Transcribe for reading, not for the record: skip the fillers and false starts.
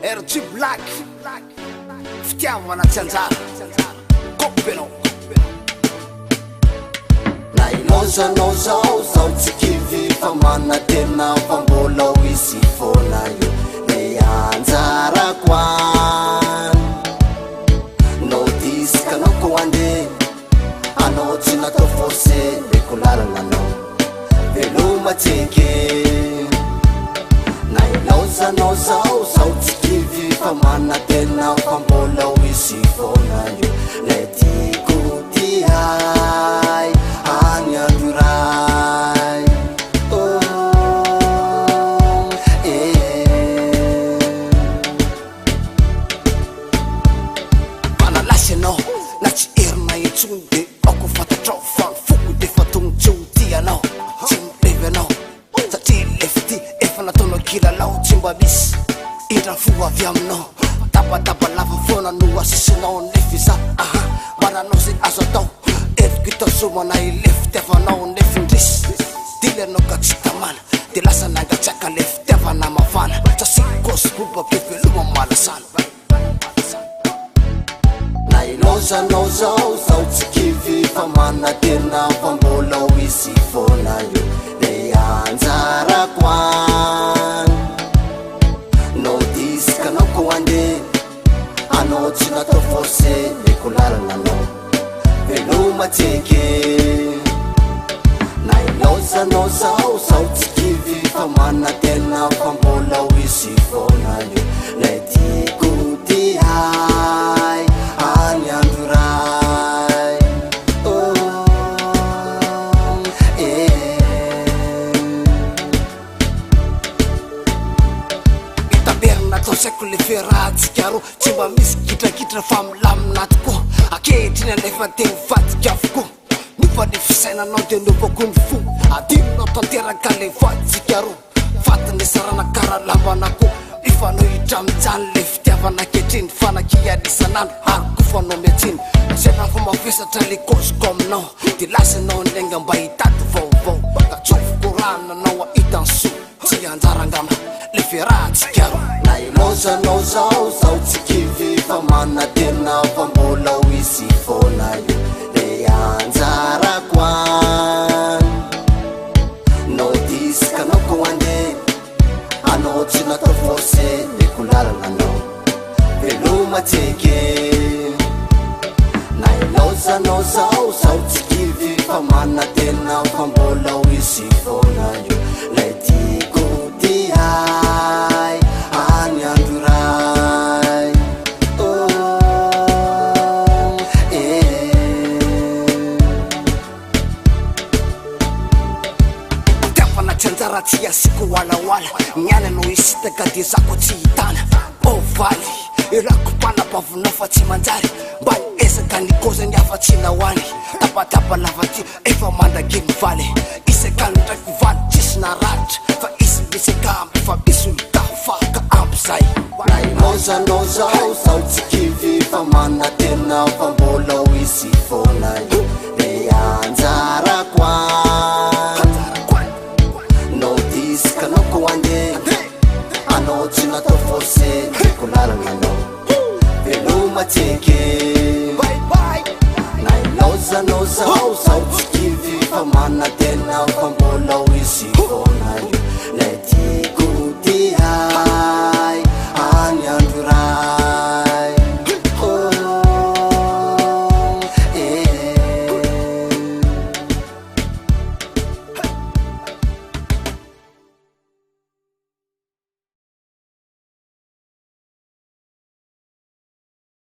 RG Black fitiavana tsy anjara kopy anao na ilozanao zao tsy kivy fa mana tena fa mbola ho izy foana io le anjarako any no disika anao ko andeha anao tsy natao forcé le ko lalana anao veloma tseky na ilozanao zao tsy kivy fa mana tena fa mbola ho izy foana io le tiako ty hay any andurai manalasy anao na tsy erina intsony de ako fantatrao fa foko de fa tongotsy ho ty anao tsy mipevy anao satria lefa ty efa nataonao kilalao tsy mba misy indra fo avy aminao tabataba lava foana no asisinao nefa za mananao zay azo atao eriky tasomana ile fitiavanao nefa indrisy dily anao ka tsy tamana de lasa nangatsiaka le fitiavana mafana tsasikosy bobake veloma malasana na ilozanao zao tsy kivy fa mana tena fa mbola ho izy foana io le anjarako any no disika anao ko andeha anao tsy natao forcé le ko lalana anao veloma tseky na ilozanao zao tsy kivy fa mana tena fa mbola ho izy foana io le tiako ty hay any andurai itaberina atao saiko le ferahatsika ro tsy mba misy kitrakitra fa milamina tokoa akehitriny alefa teny vadika avokoa nifa le fisainanao de novako ny fo adinonao tanteraka le vaditsika ro vatiny sarana kara lambanako ifanao hidramijany le fitiavana ketriny fanakianisanandro aroko fanao miatsiny zana fa mavesatra le koziko aminao de lasanao nlenga mba hitady vaovao ka tsofoko rananao ahitan so tsy anjarangama le ferahatsika ro na ilozanao zao tsy kivy fa mana tena fa mbola ho izy foana io le anjarako any no disika anao ko andeha anao tsy natao forcé le ko lalana anao veloma tseky na ilozanao zao tsy kivy fa mana tena fa mbola ho izy foana io le tiako ty hay any andurai tiavana tsy anjara tsy asiko walawala miana no isitaka de zako tsy hitana ovaly irako panapavonao fa tsy manjary mba esaka nikozany afa tsy nahoany tapatapa lavaty efa mandaginy valy isaka ndraiky valy tsisy naratra fa isy misekamby fa misy olokafaka ampy zay na ilozanao zao tsy kivy fa mana tena fa mbola ho izy foana io le anjarako any no disika anao ko andeha anao tsy natao forcé le ko lalana anao veloma tseky na ilozanao zao tsy kivy fa mana tena fa mbola ho izy foana io le